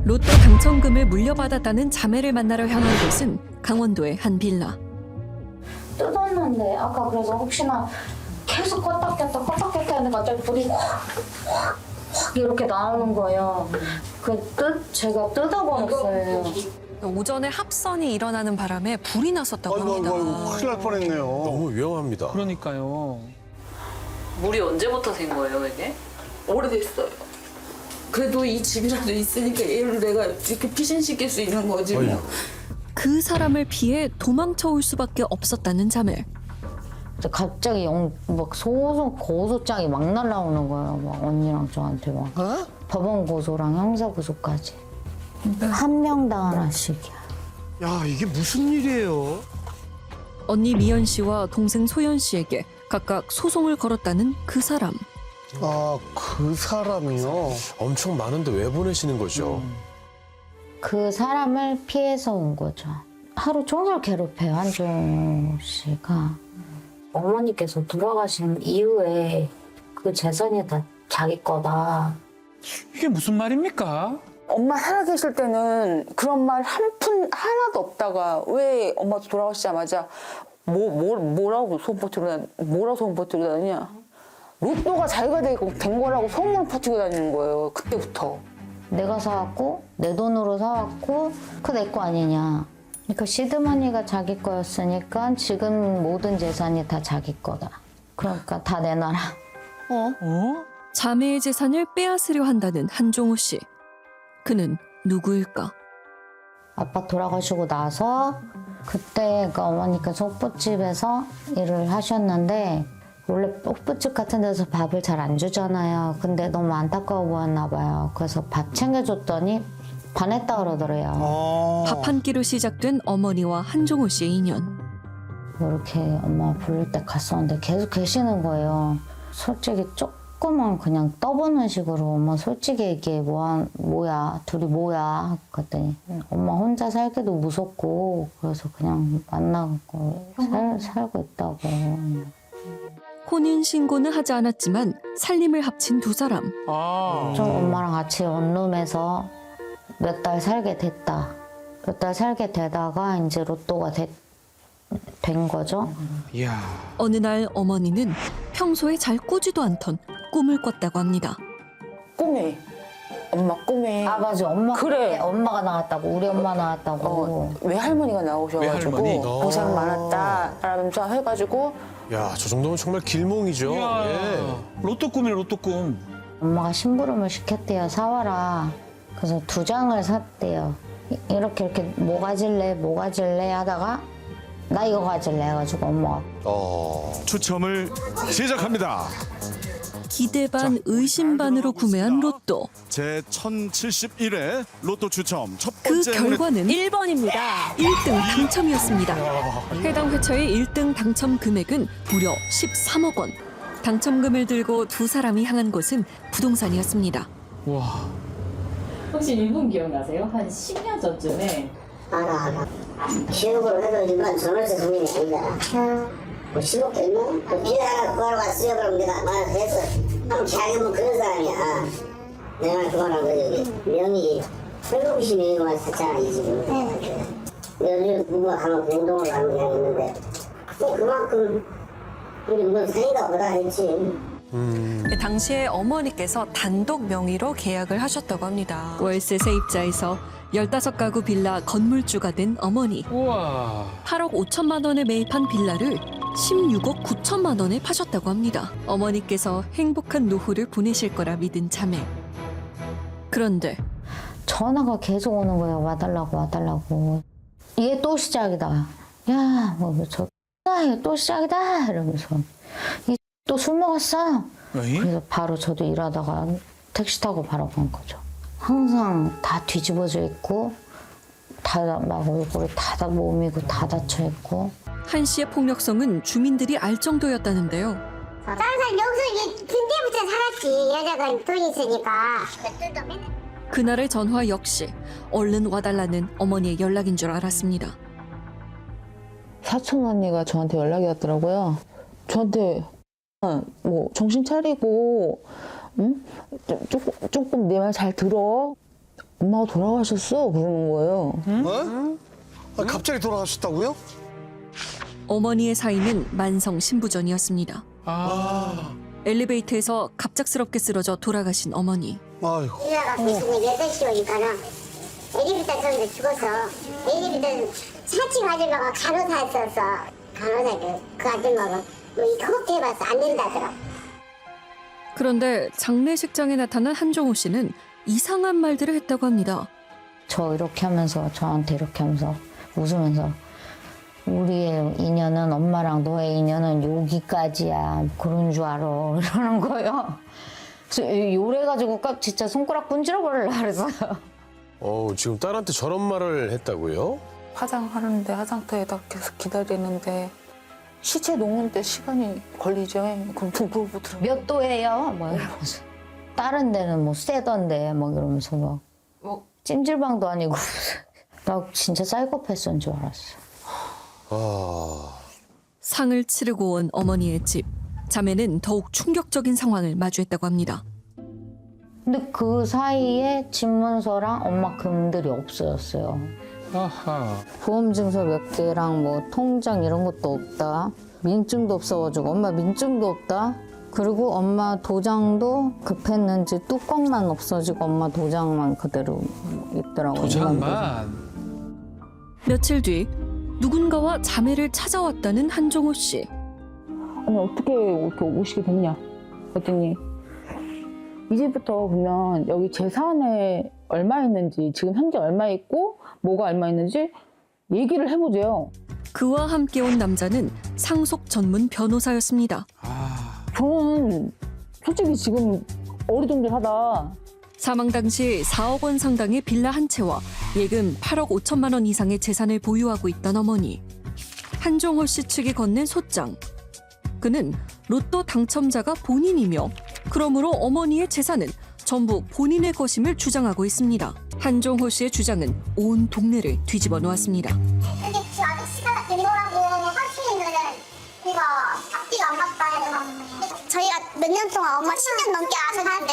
로또 당첨금을 물려받았다는 자매를 만나러 향한 곳은 강원도의 한 빌라. 뜯었는데 아까 그래서 혹시나 계속 껐다 꼈다 하는데 갑자기 불이 확 이렇게 나오는 거예요. 제가 뜯어버렸어요. 오전에 합선이 일어나는 바람에 불이 났었다고 합니다. 아이고, 큰일 날 뻔했네요. 너무 위험합니다. 그러니까요. 물이 언제부터 샌 거예요, 이게? 오래됐어요. 그래도 이 집이라도 있으니까 얘를 내가 이렇게 피신시킬 수 있는 거지 뭐. 그 사람을 피해 도망쳐 올 수밖에 없었다는 자매. 갑자기 막 고소장이 막 날라오는 거예요. 막 언니랑 저한테 막 법원 고소랑 형사 고소까지. 한 명당 하나씩이야. 야, 이게 무슨 일이에요? 언니 미연 씨와 동생 소연 씨에게 각각 소송을 걸었다는 그 사람. 아, 그 사람이요? 엄청 많은데 왜 보내시는 거죠? 그 사람을 피해서 온 거죠. 하루 종일 괴롭혀요, 한종 씨가. 어머니께서 돌아가신 이후에 그 재산이 다 자기 거다. 이게 무슨 말입니까? 엄마 살아계실 때는 그런 말 한 푼 하나도 없다가 왜 엄마 돌아가시자마자 뭐라고 소문 퍼뜨리고 다니냐. 로또가 자기가 된 거라고 소문을 퍼뜨리고 다니는 거예요. 그때부터. 내가 사왔고 내 돈으로 사왔고 그 내 거 아니냐. 그러니까 시드머니가 자기 거였으니까 지금 모든 재산이 다 자기 거다. 그러니까 다 내놔라. 자매의 재산을 빼앗으려 한다는 한종호 씨. 그는 누구일까? 아빠 돌아가시고 나서 그때 그 어머니가 속부집에서 일을 하셨는데 원래 속부집 같은 데서 밥을 잘 안 주잖아요. 근데 너무 안타까워 보였나 봐요. 그래서 밥 챙겨줬더니 반했다 그러더래요. 밥 한 끼로 시작된 어머니와 한종호 씨의 인연. 이렇게 엄마 부를 때 갔었는데 계속 계시는 거예요. 솔직히 조금만 그냥 떠보는 식으로 엄마 솔직히 얘기해 뭐야 둘이 뭐야 그랬더니 엄마 혼자 살기도 무섭고 그래서 그냥 만나고 살고 있다고. 혼인신고는 하지 않았지만 살림을 합친 두 사람. 좀 엄마랑 같이 원룸에서 몇 달 살게 됐다. 몇 달 살게 되다가 이제 로또가 된 거죠. 이야. 어느 날 어머니는 평소에 잘 꾸지도 않던 꿈을 꿨다고 합니다. 꿈에. 엄마 꿈에. 아 맞아 그래. 엄마가 나왔다고 우리 엄마 나왔다고. 외할머니가 나오셔가지고 외할머니? 고생 많았다 라면서 해가지고 야, 저 정도면 정말 길몽이죠. 이야. 예. 로또 꿈이네, 로또 꿈. 엄마가 심부름을 시켰대요. 사와라. 그래서 2장을 샀대요. 이렇게 뭐 가질래 하다가 나 이거 가질래 해가지고 엄마가 추첨을 시작합니다. 기대 반 의심 반으로 구매한 로또. 제 1071회 로또 추첨 첫 그 번째 결과는 1번입니다. 1등 당첨이었습니다. 해당 회차의 1등 당첨 금액은 무려 13억 원. 당첨금을 들고 두 사람이 향한 곳은 부동산이었습니다. 와. 혹시 일본 기억나세요? 한 10년 전쯤에 알아. 기억으로 해도 일반 전월세 손님이 아니다. 뭐 15개 뭐? 비자 하나 구하러 왔어요. 그럼 내가 말해서 한번 계약해보면 그런 사람이야. 내가 그만한 거지. 명의 설국시 명의만 샀잖아 이 집은. 요즘 누가 가면 공동으로 가는 게 있는데 또 그만큼 우리 뭐 사이가 보다 했지. 당시에 어머니께서 단독 명의로 계약을 하셨다고 합니다. 월세 세입자에서 15가구 빌라 건물주가 된 어머니. 우와. 8억 5천만 원에 매입한 빌라를 16억 9천만 원에 파셨다고 합니다. 어머니께서 행복한 노후를 보내실 거라 믿은 자매. 그런데 전화가 계속 오는 거예요. 와달라고. 이게 또 시작이다. 야, 또 시작이다. 이러면서 또 술 먹었어. 어이? 그래서 바로 저도 일하다가 택시 타고 바로 간 거죠. 항상 다 뒤집어져 있고 막 얼굴이 다 몸이고 다 다쳐 있고. 한 씨의 폭력성은 주민들이 알 정도였다는데요. 다른 사람 여기서 군대부터 살았지. 여자가 돈 있으니까. 그날의 전화 역시 얼른 와달라는 어머니의 연락인 줄 알았습니다. 사촌 언니가 저한테 연락이 왔더라고요. 저한테 뭐 정신 차리고 응? 조금 내 말 잘 들어. 엄마가 돌아가셨어 그러는 거예요. 아, 갑자기 돌아가셨다고요? 어머니의 사인은 만성 신부전이었습니다. 엘리베이터에서 갑작스럽게 쓰러져 돌아가신 어머니. 아이고. 일어나서 무슨 8시 오니까는 엘리베이터 탔는데 죽어서 엘리베이터 차치 가지려고 간호사였어서 간호사 그 아줌마가 뭐 그것도 해봐서 안 된다더라. 그런데 장례식장에 나타난 한종호 씨는 이상한 말들을 했다고 합니다. 저 이렇게 하면서 저한테 이렇게 하면서 웃으면서 우리의 인연은 엄마랑 너의 인연은 여기까지야 그런 줄 알아 이러는 거예요. 그래서 요래가지고 진짜 손가락 분질러 버리려고 그랬어요. 지금 딸한테 저런 말을 했다고요? 화장하는데 화장터에다 계속 기다리는데 시체 녹는데 시간이 걸리죠. 그럼 뭐부터 몇 도예요? 뭐 이러면서 다른 데는 뭐 세던데 막 이러면서 막 찜질방도 아니고 나 진짜 사이코패스인 줄 알았어. 상을 치르고 온 어머니의 집. 자매는 더욱 충격적인 상황을 마주했다고 합니다. 근데 그 사이에 집문서랑 엄마 금들이 없어졌어요. 아하. 보험증서 몇 개랑 뭐 통장 이런 것도 없다. 민증도 없어가지고 엄마 민증도 없다. 그리고 엄마 도장도 급했는지 뚜껑만 없어지고 엄마 도장만 그대로 있더라고요. 도장만. 며칠 뒤 누군가와 자매를 찾아왔다는 한종호 씨. 아니 어떻게 이렇게 오시게 됐냐 그랬더니 이제부터 보면 여기 재산에 얼마 있는지 지금 현재 얼마 있고 뭐가 얼마 있는지 얘기를 해보세요. 그와 함께 온 남자는 상속 전문 변호사였습니다. 저는 솔직히 지금 어리둥절하다. 사망 당시 4억 원 상당의 빌라 한 채와 예금 8억 5천만 원 이상의 재산을 보유하고 있던 어머니. 한종호 씨 측이 건넨 소장. 그는 로또 당첨자가 본인이며 그러므로 어머니의 재산은 전부 본인의 것임을 주장하고 있습니다. 한종호 씨의 주장은 온 동네를 뒤집어 놓았습니다. 근데 그 아저씨가 된 거라고 하시는 거는 이거 앞뒤가 안 맞다. 저희가 몇 년 동안 엄마 10년 넘게 아셨는데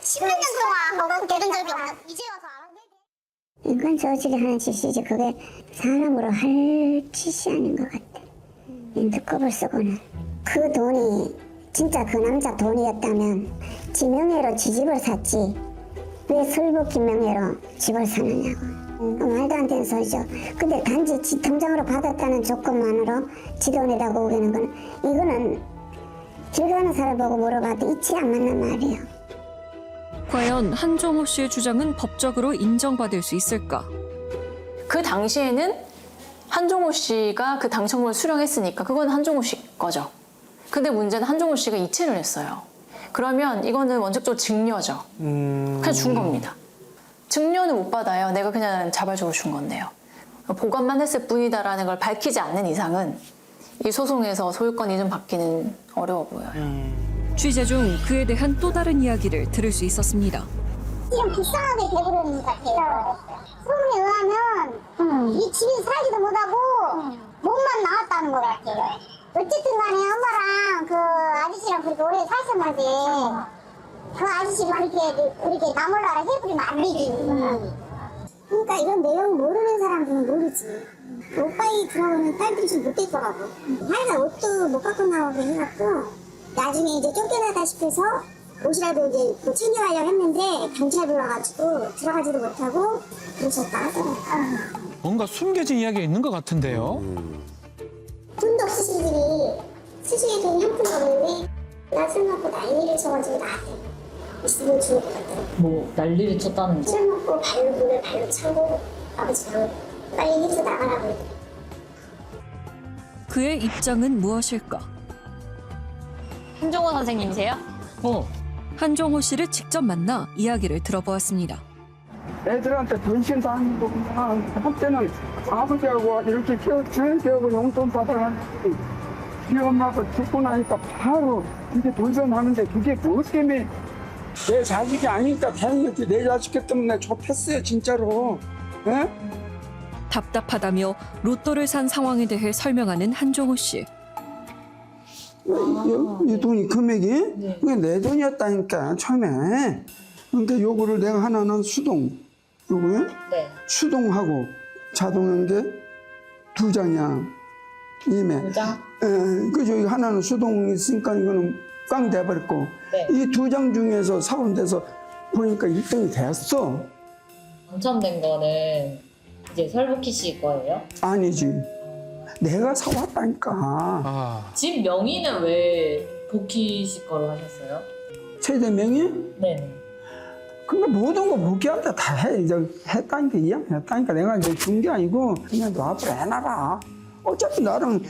10몇 년 동안 한 번도 되는 적이 없는데 이제 와서 알았네. 인간 저질이 하는 짓이지 그게 사람으로 할 짓이 아닌 것 같아. 인터컵을 쓰고는 그 돈이 진짜 그 남자 돈이었다면 지 명예로 지 집을 샀지 왜 설복기 명예로 집을 사느냐고. 말도 안 되는 소리죠. 근데 단지 지 통장으로 받았다는 조건만으로 지 돈이라고 오기는 거는 이거는 길 가는 사람 보고 물어봐도 이치 안 맞는 말이에요. 과연 한종호 씨의 주장은 법적으로 인정받을 수 있을까? 그 당시에는 한종호 씨가 그 당첨금을 수령했으니까 그건 한종호 씨 거죠. 근데 문제는 한종호 씨가 이체를 했어요. 그러면 이거는 원칙적으로 증여죠. 그냥 준 겁니다. 증여는 못 받아요. 내가 그냥 자발적으로 준 건데요. 보관만 했을 뿐이다라는 걸 밝히지 않는 이상은 이 소송에서 소유권 이전 받기는 어려워 보여요. 취재 중 그에 대한 또 다른 이야기를 들을 수 있었습니다. 지금 불쌍하게 돼버리는 것 같아요. 소문에 의하면 이 집에 살지도 못하고 몸만 나왔다는 것 같아요. 어쨌든 간에 엄마랑 그 아저씨랑 그렇게 오래 사셨는데 그 아저씨가 그렇게 나몰라라 해버리면 안 되지. 그러니까 이런 내용 모르는 사람들은 모르지. 오빠이 들어오는 딸들이 좀 못됐더라고. 하여간 옷도 못 갖고 나오게 해갖고 나중에 이제 쫓겨나다 싶어서 옷이라도 이제 뭐 챙겨가려고 했는데 경찰 불러가지고 들어가지도 못하고 그러셨다 하더라고요. 뭔가 숨겨진 이야기가 있는 것 같은데요. 돈도 없으신 분이 수중에 돈이 한 푼도 없는데 나 술 먹고 난리를 쳐가지고 나한테 있으면 죽을 것 같더라고요. 뭐 난리를 쳤다는 거. 술 먹고 문을 발로 차고 아버지 방을 빨리 해서 나가라고 했더니 그의 입장은 무엇일까? 한종호 선생님이세요? 한종호 씨를 직접 만나 이야기를 들어보았습니다. 애들한테 변신도 아니고 그냥 한때는 아버지하고 이렇게 키워주고 용돈 받아가지고 이 엄마가 죽고 나니까 바로 이게 돌변하는데 그게 뭐 때문에 내 자식이 아니니까 다행이지. 내 자식 때문에 좁혔어요 진짜로. 에? 답답하다며 로또를 산 상황에 대해 설명하는 한종호 씨. 이 돈이 금액이? 그게 내 돈이었다니까 처음에. 그러니까 요거를 내가 하나는 수동 요거요? 네. 수동하고 자동인 게 2장이야. 이메. 2장? 그죠. 이거 하나는 수동 있으니까 이거는 꽝 돼버렸고. 네. 이 2장 중에서 사원돼서 보니까 1등이 됐어. 당첨된 거는 이제 설복희 씨 거예요? 아니지. 내가 사왔다니까. 아, 집 명의는 왜 복희 씨 거로 하셨어요? 최대 명의? 네네. 그러니까 모든 거 복귀한테 다 해. 이제 했다니까, 이양했다니까. 내가 이제 준 게 아니고, 그냥 너 앞으로 해놔라. 어차피 나랑,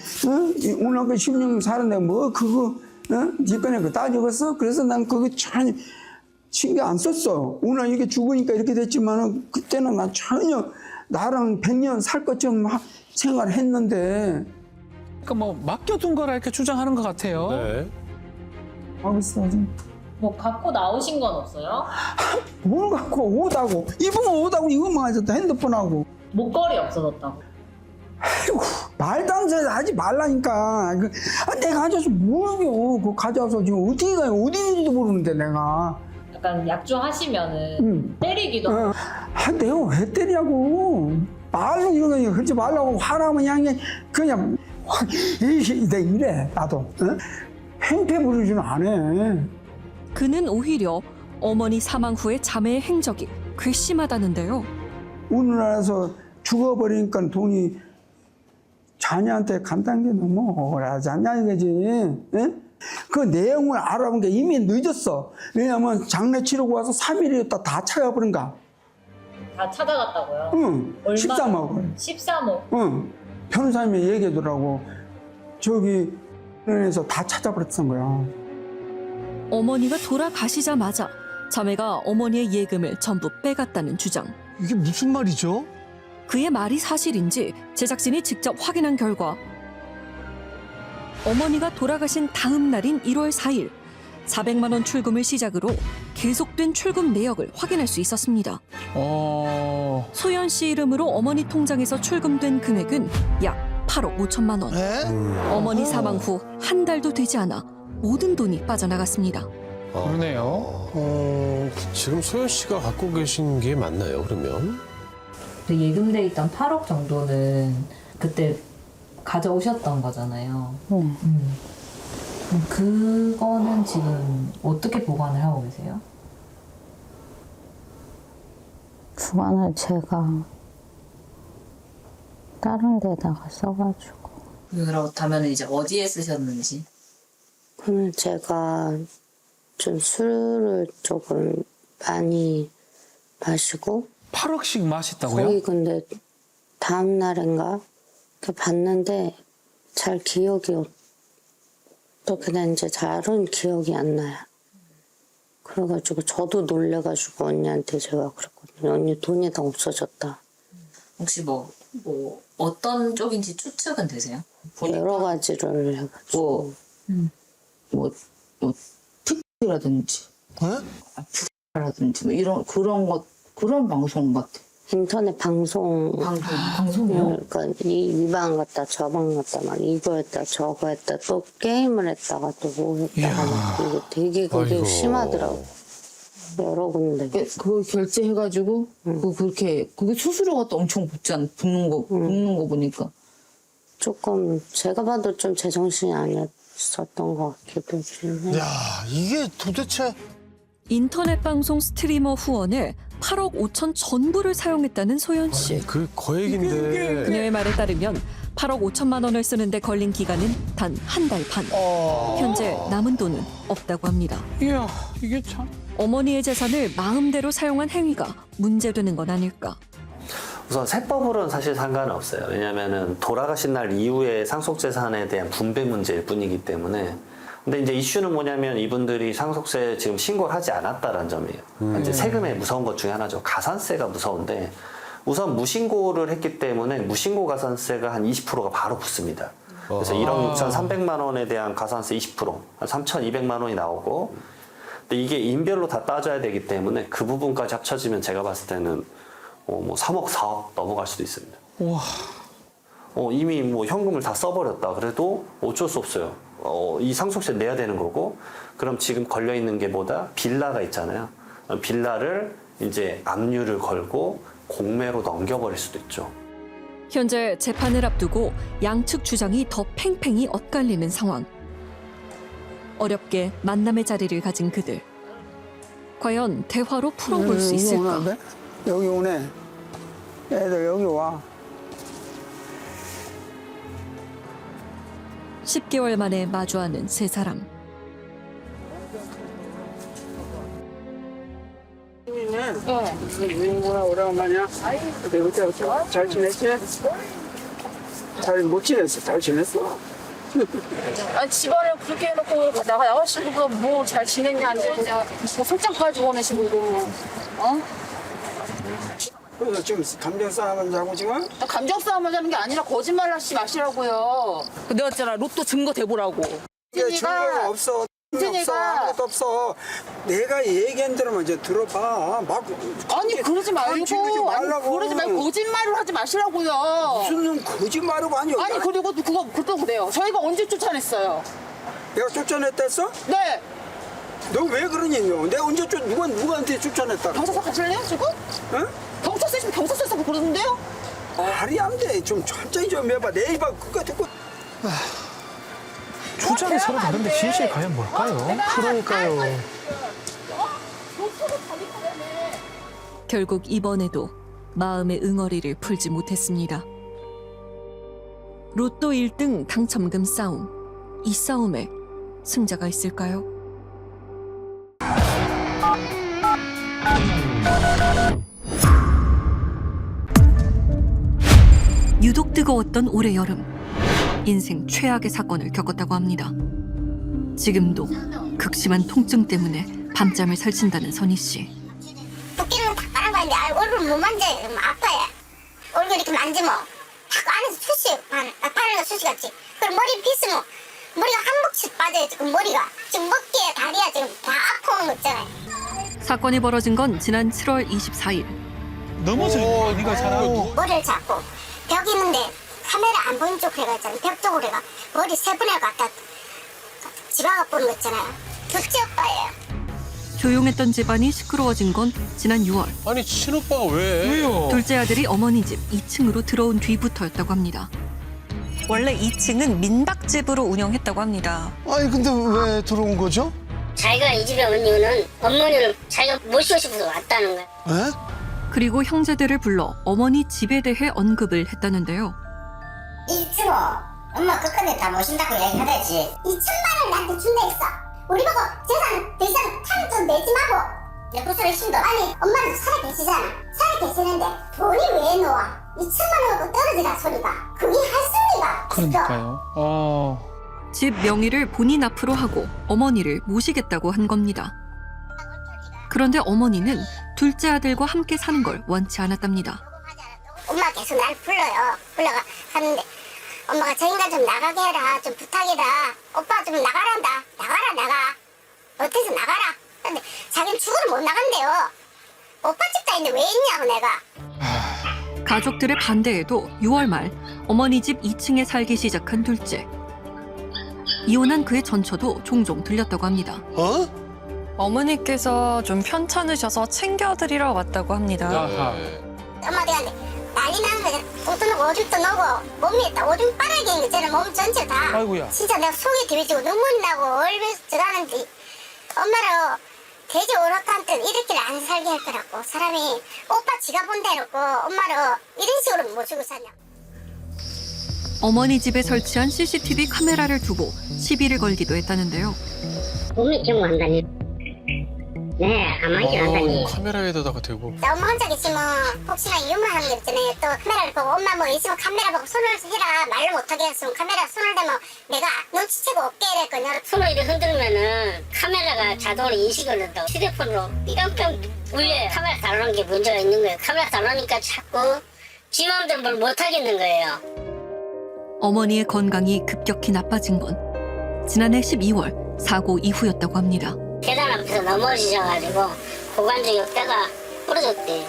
오늘 그 10년 살았는데 뭐, 그거, 네 거네, 그거 따지겠어? 그래서 난 그거 전혀 신경 안 썼어. 오늘 이게 죽으니까 이렇게 됐지만, 그때는 난 전혀 나랑 100년 살 것처럼 생활을 했는데. 그러니까 뭐 맡겨둔 거라 이렇게 주장하는 것 같아요. 네. 알겠어, 지금. 뭐 갖고 나오신 건 없어요? 뭘 갖고 오다고. 입으면 오다고, 이거만 하셨다. 핸드폰하고. 목걸이 없어졌다고. 아이고, 말도 안 돼. 하지 말라니까. 내가 가져와서 모르겠어. 그거 가져와서 지금 어떻게 가요? 어디 있는지도 모르는데, 내가. 약간 약주 하시면은 때리기도 하고. 내가 왜 때리냐고. 말로 이런 거 그러지 말라고 화나면 그냥 내 이래, 나도. 행패 부리지는 안 해. 그는 오히려 어머니 사망 후의 자매의 행적이 괘씸하다는데요. 우리나라에서 죽어버리니까 돈이 자녀한테 간다는 게 너무 억울하지 않냐 이거지. 예? 그 내용을 알아본 게 이미 늦었어. 왜냐면 장례 치르고 와서 3일 있다 다 찾아버린가. 다 찾아갔다고요? 응. 13억. 13억. 응. 변호사님이 얘기하더라고. 저기 에서 다 찾아버렸던 거야. 어머니가 돌아가시자마자 자매가 어머니의 예금을 전부 빼갔다는 주장. 이게 무슨 말이죠? 그의 말이 사실인지 제작진이 직접 확인한 결과 어머니가 돌아가신 다음 날인 1월 4일 400만 원 출금을 시작으로 계속된 출금 내역을 확인할 수 있었습니다. 소연 씨 이름으로 어머니 통장에서 출금된 금액은 약 8억 5천만 원. 어머니 사망 후 한 달도 되지 않아 모든 돈이 빠져나갔습니다. 그러네요. 지금 소연 씨가 갖고 계신 게 맞나요, 그러면? 그 예금돼 있던 8억 정도는 그때 가져오셨던 거잖아요. 그거는 지금 어떻게 보관을 하고 계세요? 주관을 제가 다른 데다가 써가지고. 그렇다면 이제 어디에 쓰셨는지? 그는 제가 좀 술을 조금 많이 마시고 8억씩 마셨다고요? 거의 근데 다음 날인가 봤는데 잘 기억이 또 그냥 이제 잘은 기억이 안 나요. 그래가지고 저도 놀래가지고 언니한테 제가 그랬거든요. 언니 돈이 다 없어졌다. 혹시 뭐 어떤 쪽인지 추측은 되세요? 여러 가지를 해가지고 특이라든지 라든지 뭐 이런 그런 방송 같아. 인터넷 방송이요? 그러니까 이 방 갔다 저 방 갔다 막 이거 했다 저거 했다 또 게임을 했다가 또 뭐 했다가 막 이게 되게 그게 심하더라고. 여러 군데. 그거 결제해가지고 그게 수수료가 또 엄청 붙는 거 보니까 조금 제가 봐도 좀 제정신이 아니었었던 것 같기도 해요. 야, 이게 도대체 인터넷 방송 스트리머 후원에 8억 5천 전부를 사용했다는 소연 씨. 그 거액인데. 그녀의 말에 따르면 8억 5천만 원을 쓰는데 걸린 기간은 단 한 달 반. 현재 남은 돈은 없다고 합니다. 이야, 이게 참. 어머니의 재산을 마음대로 사용한 행위가 문제되는 건 아닐까. 우선 세법으로는 사실 상관은 없어요. 왜냐하면 돌아가신 날 이후에 상속재산에 대한 분배 문제일 뿐이기 때문에. 근데 이제 이슈는 뭐냐면 이분들이 상속세 지금 신고를 하지 않았다라는 점이에요. 이제 세금의 무서운 것 중에 하나죠. 가산세가 무서운데 우선 무신고를 했기 때문에 무신고 가산세가 한 20%가 바로 붙습니다. 그래서 1억 6,300만 원에 대한 가산세 20%, 한 3,200만 원이 나오고 근데 이게 인별로 다 따져야 되기 때문에 그 부분까지 합쳐지면 제가 봤을 때는 뭐 3억, 4억 넘어갈 수도 있습니다. 와. 이미 뭐 현금을 다 써버렸다. 그래도 어쩔 수 없어요. 이 상속세 내야 되는 거고 그럼 지금 걸려있는 게 뭐다? 빌라가 있잖아요. 빌라를 이제 압류를 걸고 공매로 넘겨버릴 수도 있죠. 현재 재판을 앞두고 양측 주장이 더 팽팽히 엇갈리는 상황. 어렵게 만남의 자리를 가진 그들. 과연 대화로 풀어볼 수 있을까? 여기 오네. 애들 여기 와. 10개월 만에 마주하는 세 사람. 누구나 오랜만이야. 잘 지냈지? 잘 못 지냈어. 잘 지냈어? 아니 집안에 그렇게 해놓고 나가시고 뭐 잘 지냈냐 안 지냈냐 뭐 솔장까지 보내시고 이거 어? 그래서 지금 감정 싸움을 하고 지금? 감정 싸움을 하는 게 아니라 거짓말 하지 마시라고요. 내가 있잖아 로또 증거 대보라고. 증거가 없어. 없어. 아무것도 없어. 내가 얘기한 대로만 이제 들어봐. 막 아니 그러지 말고 지르지 말라고. 그러지 말고 거짓말을 하지 마시라고요. 무슨 거짓말하고 아니야. 아니 그리고 그것도 그래요. 저희가 언제 쫓아냈어요? 내가 쫓아냈댔어? 네. 너 왜 그러니? 너? 내가 언제 누구한테 쫓아냈다? 경찰서 가실래요 지금? 응? 경찰서 있으면 경찰서에서 그러는데요? 말이 안 돼. 좀 천천히 좀 해봐. 내 입 그거 듣고. 주장이 서로 다른데 진실이 과연 뭘까요? 그러니까요. 결국 이번에도 마음의 응어리를 풀지 못했습니다. 로또 1등 당첨금 싸움. 이 싸움에 승자가 있을까요? 유독 뜨거웠던 올해 여름. 인생 최악의 사건을 겪었다고 합니다. 지금도 극심한 통증 때문에 밤잠을 설친다는 선희 씨. 붓기는 다 깔아봤는데 얼굴 못 만져. 아파요. 얼굴 이렇게 만지면 딱 안에서 수시, 바늘가 수시 같지. 그리고 머리 빗으면 머리가 한 복씩 빠져요. 지금 머리가. 지금 먹기에 다리가 지금 다 아파온 거 있잖아요. 사건이 벌어진 건 지난 7월 24일. 넘어져 네가 사람. 머리를 잡고 벽 있는데 카메라 안 보이는 쪽으로 해가지고 벽 쪽으로 해가 머리 세 번을 갖다 집어가 보는 거 있잖아요. 둘째 오빠예요. 조용했던 집안이 시끄러워진 건 지난 6월. 아니 친오빠가 왜? 둘째 아들이 어머니 집 2층으로 들어온 뒤부터였다고 합니다. 원래 2층은 민박집으로 운영했다고 합니다. 아니 근데 왜 들어온 거죠? 자기가 이 집에 온 이유는 어머니를 자기가 모시고 싶어서 왔다는 거야. 에? 그리고 형제들을 불러 어머니 집에 대해 언급을 했다는데요. 이쯤 엄마 끝까지 다 모신다고 얘기하다지. 2천만 원 나한테 준다 했어. 우리 보고 재산 대신 타는 좀 내지 마고. 내 구슬 심도 아니 엄마는 살아계시잖아. 살아계시는데 돈이 왜 나와? 2천만 원 갖고 떨어지라 소리가. 그게 할 소리가. 그러니까요. 집 명의를 본인 앞으로 하고 어머니를 모시겠다고 한 겁니다. 그런데 어머니는 둘째 아들과 함께 사는 걸 원치 않았답니다. 엄마 계속 날 불러요. 불러가 하는데 엄마가 저 인간 좀 나가게 해라. 좀 부탁해라. 오빠 좀 나가란다. 나가. 어때서 나가라. 근데 자기는 죽어도 못 나간대요. 오빠 집다 있는데 왜 있냐고 내가. 가족들의 반대에도 6월 말 어머니 집 2층에 살기 시작한 둘째. 이혼한 그의 전처도 종종 들렸다고 합니다. 어머니께서 좀 편찮으셔서 챙겨드리러 왔다고 합니다. 엄마 내가 난리 나는 거야. 옷도 넣고 오줌도 넣고 몸에 다 오줌 빨아야 되는 거잖아. 몸 전체 다. 아이고야. 진짜 내가 속이 뒤집고 눈물이 나고 얼면서 들어가는데 엄마로 돼지 오락한테 이렇게 안 살게 할 거라고. 사람이 오빠 지가 본다 해놓고 엄마로 이런 식으로 모시고 사냐. 어머니 집에 설치한 CCTV 카메라를 두고 시비를 걸기도 했다는데요. 몸이 경고한다니. 네, 가만히 한다니. 카메라에다가 대고. 나 엄마 혼자 계시면 혹시나 위험한 거 있잖아요. 또 카메라를 보고 엄마 뭐 있으면 카메라 보고 손을 해라. 말로 못하게 했으면 카메라 손을 대면 내가 눈치채고 없게 이랬거든요. 손을 이렇게 흔들면은 카메라가 자동으로 인식을 한다고. 휴대폰으로 뿅뿅 울려요. 카메라 달아놓은 게 문제가 있는 거예요. 카메라 달아놓으니까 자꾸 지 마음대로 뭘 못하겠는 거예요. 어머니의 건강이 급격히 나빠진 건 지난해 12월 사고 이후였다고 합니다. 계단 앞에서 넘어지셔가지고 고관절 옆에가 부러졌대.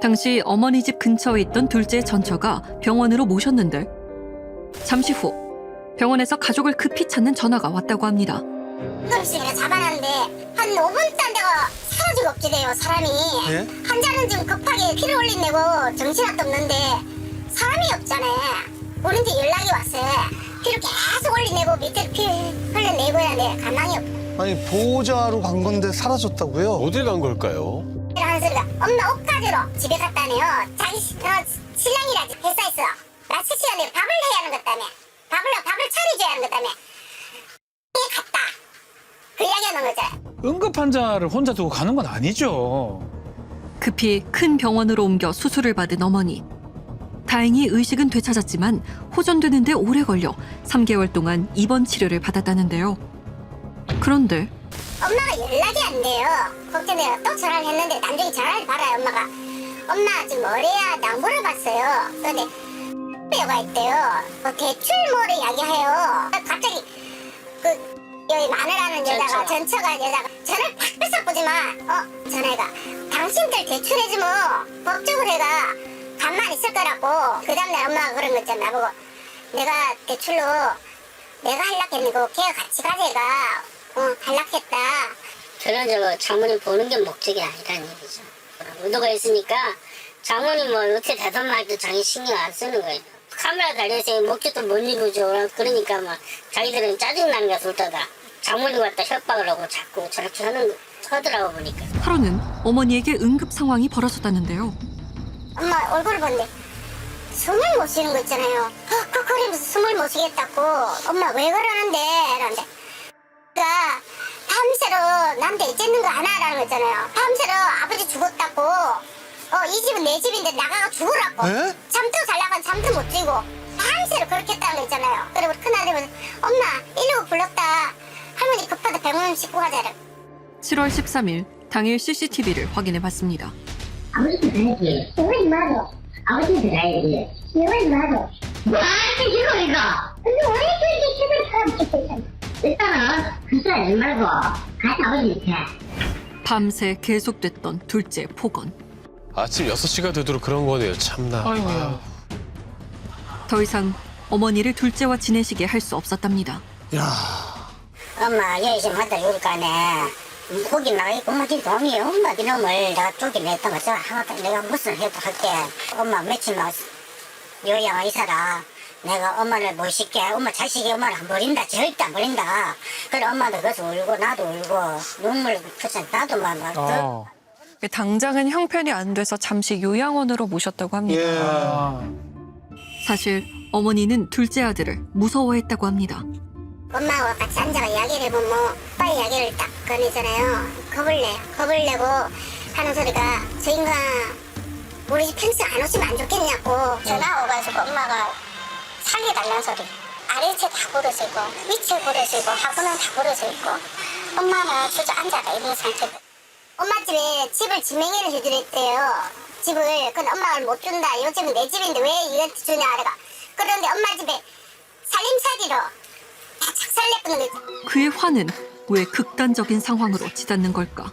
당시 어머니 집 근처에 있던 둘째 전처가 병원으로 모셨는데 잠시 후 병원에서 가족을 급히 찾는 전화가 왔다고 합니다. 응급실에 잡아놨는데 한 5분 있다 내가 사라지고 정신이 없지래요 사람이. 예? 환자는 지금 급하게 피를 올린내고 정신도 없는데 사람이 없잖아요. 우리한테 연락이 왔어요. 피를 계속 올리내고 밑에 피 흘러내고야 돼. 가망이 없어. 아니 보호자로 간 건데 사라졌다고요? 어딜 간 걸까요? 하는 소리가 엄마 옷 가지러 집에 갔다네요. 자기 신랑이라 회사에서 낮 시간에 밥을 해야 하는 것 때문에 밥을 차려줘야 하는 것 때문에 갔다. 그 이야기하는 거죠. 응급 환자를 혼자 두고 가는 건 아니죠. 급히 큰 병원으로 옮겨 수술을 받은 어머니. 다행히 의식은 되찾았지만 호전되는데 오래 걸려 3개월 동안 입원 치료를 받았다는데요. 그런데 엄마가 연락이 안 돼요. 걱정돼요. 또 전화를 했는데 나중에 전화를 받아요. 엄마 지금 뭐래야 나 물어봤어요. 그런데 여가 있대요. 대출 뭐를 이야기해요. 갑자기 여기 마누라는 여자가 전처가 여자가 전화를 팍 뺏어보지만 전화가 당신들 대출해지 뭐 법적으로 해가 가만히 있을 거라고. 그 다음날 엄마가 그런 거 있잖아. 나보고 내가 대출로 내가 할락했는데 걔가 같이 가재가 할락했다. 전형적으로 장모님 보는 게 목적이 아니라는 얘기죠. 의도가 있으니까 장모님 뭐 어떻게 대답 말도 자기 신경 안 쓰는 거예요. 카메라 달려서 목젖도 못 입어줘. 그러니까 막 자기들은 짜증나는 게 솔다다. 장모님 갖다 협박을 하고 자꾸 저렇게 하더라고 보니까. 하루는 어머니에게 응급 상황이 벌어졌다는데요. 엄마 얼굴을 보는데 숨을 못 쉬는 거 있잖아요. 그러면서 숨을 못 쉬겠다고. 엄마 왜 그러는데? 이러는데 그러니까 밤새로 남한테 잊는 거 하나라는 거 있잖아요. 밤새로 아버지 죽었다고. 이 집은 내 집인데 나가가 죽으라고. 에? 잠도 잘나간 잠도 못 지고 밤새로 그렇게 했다는 거 있잖아요. 그리고 큰아들은 엄마 119 불렀다. 할머니 급하다 병원 싣고 가자. 7월 13일 당일 CCTV를 확인해 봤습니다. 아버지도 가야지. 왜 맞아? 아버지도 가야지. 왜 맞아? 나한테 이거 이거. 근데 왜 이렇게 집을 사람 찍고 있잖아. 일단은 그 소리 말고 같이 아버지 밑에. 밤새 계속됐던 둘째 폭언. 아침 6시가 되도록 그런 거네요. 참나. 아이고야. 더 이상 어머니를 둘째와 지내시게 할 수 없었답니다. 엄마 여기 지금 한달 6일 안에 거기 나가있고 엄마 네 동이 엄마 네 놈을 내가 쫓겨냈다고 저 하나도 내가 무슨 해도 할게. 엄마 며칠만 요양 있어라. 내가 엄마를 모실게. 엄마 자식이 엄마를 안 버린다. 절대 안 버린다. 그래 엄마도 거기서 울고 나도 울고 눈물 그냥 나도 막 당장은 형편이 안 돼서 잠시 요양원으로 모셨다고 합니다. 사실 어머니는 둘째 아들을 무서워했다고 합니다. 엄마와 같이 앉아가 이야기를 해보면 빨리 이야기를 딱 꺼내잖아요. 겁을 내고 하는 소리가 저 인간 우리 집 평생 안 오시면 안 좋겠냐고 전화 오가지고 엄마가 살려달라는 소리. 아래채 다 부러지고 위채 부러지고 하고는 다 부러지고 엄마는 주저앉아가 있는 상태다. 엄마 집에 집을 지명이를 해주랬대요. 집을. 근데 엄마가 못 준다. 이 집은 내 집인데 왜 이한테 주냐 아래가. 그런데 엄마 집에 살림살이로 다 착살내꾸는 거지. 그의 화는 왜 극단적인 상황으로 치닫는 걸까?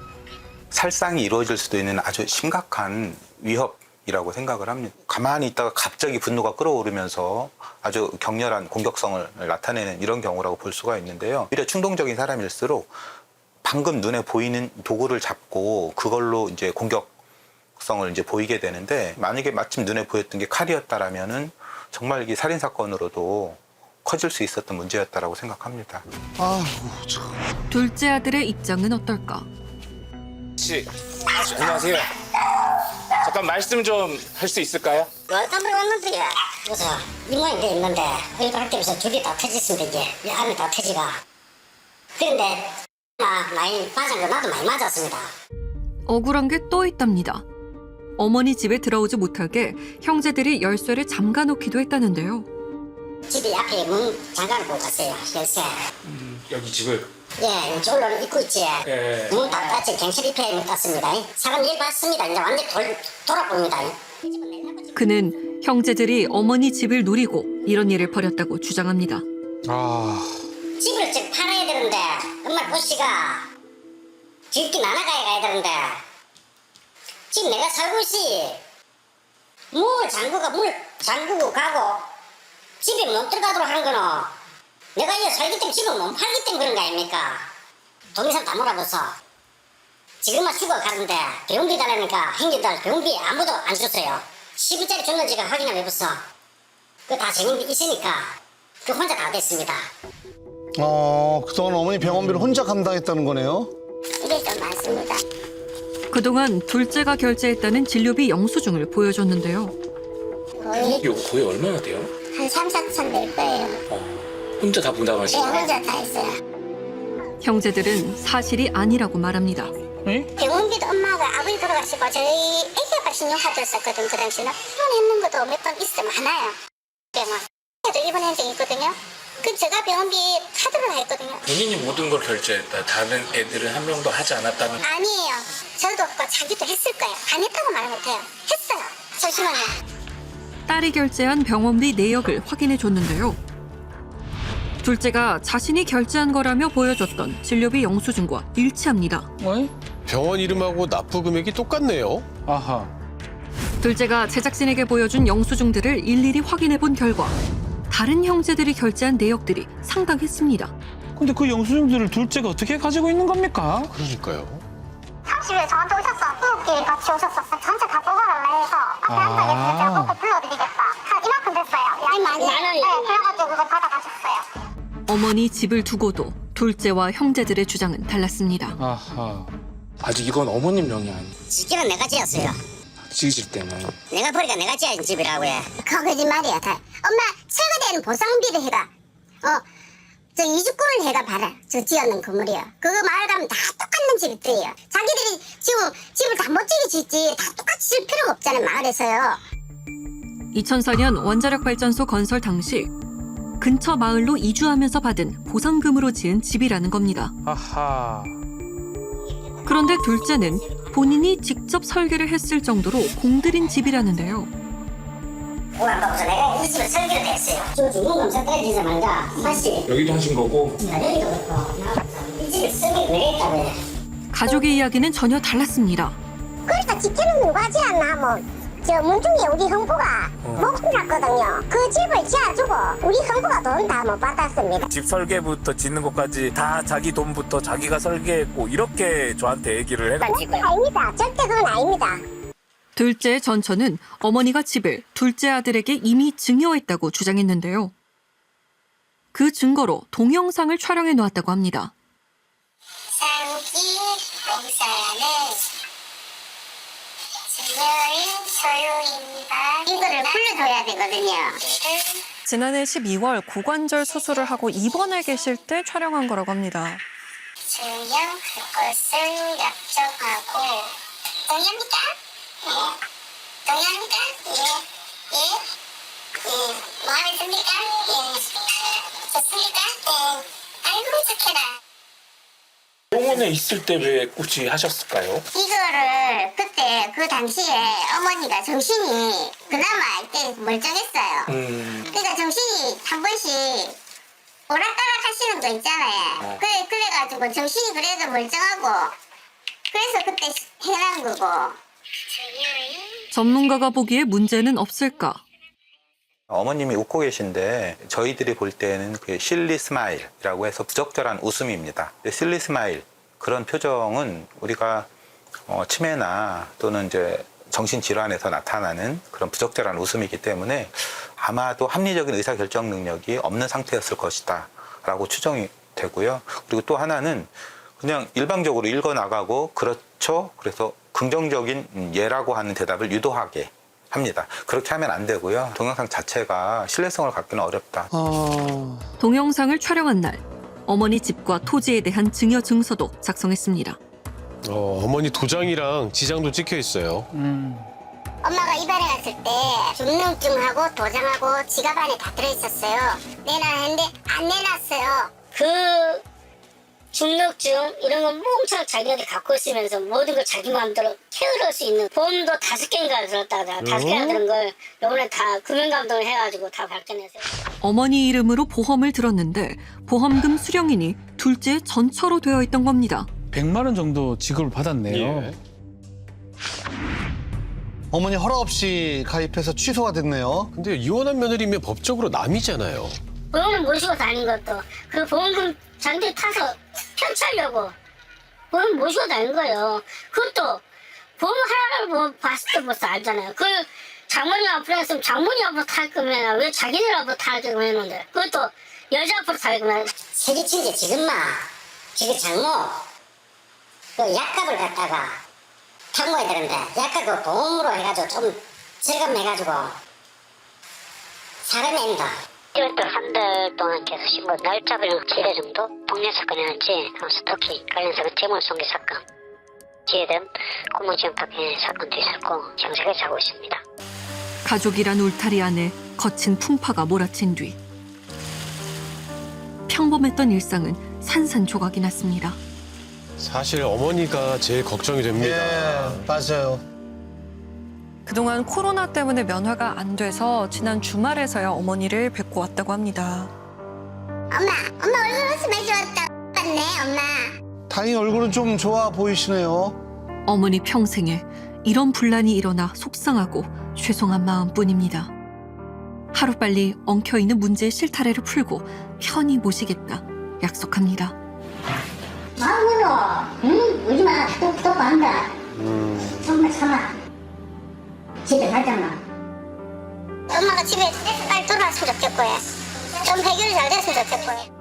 살상이 이루어질 수도 있는 아주 심각한 위협이라고 생각을 합니다. 가만히 있다가 갑자기 분노가 끓어오르면서 아주 격렬한 공격성을 나타내는 이런 경우라고 볼 수가 있는데요. 오히려 충동적인 사람일수록 방금 눈에 보이는 도구를 잡고 그걸로 이제 공격성을 이제 보이게 되는데, 만약에 마침 눈에 보였던 게 칼이었다라면은 정말 이게 살인 사건으로도 커질 수 있었던 문제였다라고 생각합니다. 둘째 아들의 입장은 어떨까? 씨, 안녕하세요. 잠깐 말씀 좀 할 수 있을까요? 땀을 왔는데 그래서 이모양 돼 있는데 이거 할 때면서 줄이 다 터졌습니다. 이제 이 안에 다 터지가. 그런데 많이 맞은 거 나도 많이 맞았습니다. 억울한 게 또 있답니다. 어머니 집에 들어오지 못하게 형제들이 열쇠를 잠가놓기도 했다는데요. 집이 앞에 문 잠가놓고 갔어요. 열쇠. 여기 집을? 예, 이쪽으로는 입고 있지. 예. 문 닫았지. 경찰 입회에 땄습니다. 사람 일 봤습니다. 이제 완전히 돌아봅니다. 그는 형제들이 어머니 집을 노리고 이런 일을 벌였다고 주장합니다. 집을 좀 팔아야 되는데 엄마 보씨가 집기 나나가야 되는데 지금 내가 살고 있지. 문 잠그고 가고 집에 못 들어가도록 하는 거는 내가 이거 살기 때문에 집을 못 팔기 때문에 그런 거 아닙니까? 동영상 다 몰아봤어. 지금만 죽어가는데 병원비 달라니까 행정들 병원비 아무도 안 줬어요. 10원짜리 줬는지가 확인해 보소. 그 다 재능이 있으니까 그 혼자 다 됐습니다. 그동안 어머니 병원비를 혼자 감당했다는 거네요. 이게 좀 많습니다. 그동안 둘째가 결제했다는 진료비 영수증을 보여줬는데요. 거의 얼마나 돼요? 한 3, 4천 될 거예요. 혼자 다 네, 분담하시는 거예요? 혼자 다 했어요. 형제들은 사실이 아니라고 말합니다. 병원비도 엄마가 아버지 돌아가시고 저희 애기가 86하셨었거든. 그 당시는 입원했는 것도 몇 번 있으면 많아요. 병원 애도 입원한 적이 있거든요. 그 제가 병원비 카드로 했거든요. 본인이 모든 걸 결제했다. 다른 애들은 한 명도 하지 않았다는. 아니에요. 저도 없고 자기도 했을 거예요. 안 했다고 말 못해요. 했어요. 잠시만요. 딸이 결제한 병원비 내역을 확인해 줬는데요. 둘째가 자신이 결제한 거라며 보여줬던 진료비 영수증과 일치합니다. 병원 이름하고 납부 금액이 똑같네요. 아하. 둘째가 제작진에게 보여준 영수증들을 일일이 확인해 본 결과 다른 형제들이 결제한 내역들이 상당했습니다. 근데 그 영수증들을 둘째가 어떻게 가지고 있는 겁니까? 그러니까요. 30일에 저한테 오셨어. 부부끼리 같이 오셨어. 전체 다 뽑아달라 해서 앞에 한 장에 제가 꼭 불러드리겠다. 한 이만큼 됐어요. 만 원이요? 네, 그래가지고 그거 받아가셨어요. 어머니 집을 두고도 둘째와 형제들의 주장은 달랐습니다. 아하. 아직 이건 어머님 명이 아니에요. 집은 내가 지었어요. 지으실 때는. 내가 보니까 내가 지은 집이라고 해. 그 거짓말이야 다. 엄마 최근에는 보상비를 해가. 저 이주권을 해가 봐라. 저 지었는 건물이야. 그거 마을 가면 다 똑같은 집들이에요. 자기들이 지금 집을 다 멋지게 짓지 다 똑같이 질 필요가 없잖아요. 마을에서요. 2004년 원자력 발전소 건설 당시 근처 마을로 이주하면서 받은 보상금으로 지은 집이라는 겁니다. 아하. 그런데 둘째는 본인이 직접 설계를 했을 정도로 공들인 집이라는데요. 안 봐서 내가 이 집을 설계를 했어요. 저 중공검사 때리자마자 사실 여기도 하신 거고. 여기도 그렇고 이 집을 설계를 내가 했다고 해. 가족의 이야기는 전혀 달랐습니다. 그래서 지켜는 누가 하지 않나 저 문중에 우리 형부가 목숨 났거든요. 그 집을 지어주고 우리 형부가 돈 다 못 받았습니다. 집 설계부터 짓는 것까지 다 자기 돈부터 자기가 설계했고 이렇게 저한테 얘기를 해요. 아닙니다. 절대 그건 아닙니다. 둘째 전처는 어머니가 집을 둘째 아들에게 이미 증여했다고 주장했는데요. 그 증거로 동영상을 촬영해 놓았다고 합니다. 상기 공사는 증여인 소유입니다. 이거를 불러줘야 되거든요. 지난해 12월 고관절 수술을 하고 입원해 계실 때 촬영한 거라고 합니다. 증여할 것을 약정하고 동의합니까? 예. 동의합니까? 예. 예. 예. 마음에 듭니까? 예. 좋습니까? 예. 아이고 좋게라. 병원에 있을 때 왜 굳이 하셨을까요? 이거를 그때 그 당시에 어머니가 정신이 그나마 이때 멀쩡했어요. 그러니까 정신이 한 번씩 오락가락 하시는 거 있잖아요. 그래가지고 정신이 그래도 멀쩡하고 그래서 그때 해난 거고. 전문가가 보기에 문제는 없을까? 어머님이 웃고 계신데 저희들이 볼 때는 그 실리 스마일이라고 해서 부적절한 웃음입니다. 실리 스마일 그런 표정은 우리가 치매나 또는 이제 정신질환에서 나타나는 그런 부적절한 웃음이기 때문에 아마도 합리적인 의사결정 능력이 없는 상태였을 것이다 라고 추정이 되고요. 그리고 또 하나는 그냥 일방적으로 읽어나가고 그렇죠. 그래서 긍정적인 예라고 하는 대답을 유도하게 합니다. 그렇게 하면 안 되고요. 동영상 자체가 신뢰성을 갖기는 어렵다. 동영상을 촬영한 날 어머니 집과 토지에 대한 증여 증서도 작성했습니다. 어머니 도장이랑 지장도 찍혀 있어요. 엄마가 입원해 갔을 때 주민등록증하고 도장하고 지갑 안에 다 들어있었어요. 내놔했는데 안 내놨어요. 그 주민등록증 이런 건 몽창 자기한테 갖고 있으면서 모든 걸 자기 마음대로 태워놓을 수 있는 보험도 5개인가 들었다가 5개나 들은 걸 요번에 다 금융감독을 해가지고 다 밝혀냈어요. 어머니 이름으로 보험을 들었는데 보험금 수령인이 둘째 전처로 되어 있던 겁니다. 100만 원 정도 지급을 받았네요. 예. 어머니 허락 없이 가입해서 취소가 됐네요. 근데 이혼한 며느리면 법적으로 남이잖아요. 보험을 모시고 다닌 것도 그 보험금 잔디 타서 편취하려고 그걸 모시고 다니는 거예요. 그것도 보험 하나를 봤을 때 벌써 알잖아요. 그 장모님 앞으로 했으면 장모님 앞으로 탈 거면 왜 자기들 앞으로 탈게끔 했는데 그것도 여자 앞으로 탈게끔 세리친지 지금마 지금 장모 그 약값을 갖다가 탕고해야 되는데 약값 그 보험으로 해가지고 좀 절감해가지고 사람이 아니다. 이것도 한 달 동안 계속 신고 날짜별로 7회 정도 동네 사건이었지. 특히 관련해서 재물 손괴 사건, 기회된 공무지원 파견 사건도 있었고 정색을 하고 있습니다. 가족이란 울타리 안에 거친 풍파가 몰아친 뒤 평범했던 일상은 산산조각이 났습니다. 사실 어머니가 제일 걱정이 됩니다. 예, 맞아요. 그동안 코로나 때문에 면회가 안 돼서 지난 주말에서야 어머니를 뵙고 왔다고 합니다. 엄마 얼굴 웃음 많이 좋았다. 맞네, 엄마. 다행히 얼굴은 좀 좋아 보이시네요. 어머니 평생에 이런 분란이 일어나 속상하고 죄송한 마음뿐입니다. 하루빨리 엉켜있는 문제의 실타래를 풀고 편히 모시겠다 약속합니다. 마음으로 응? 울지 마. 또 한다. 정말 참아. 집에 가잖아. 엄마가 집에 빨리 돌아왔으면 좋겠고요. 좀 해결이 잘 됐으면 좋겠고요.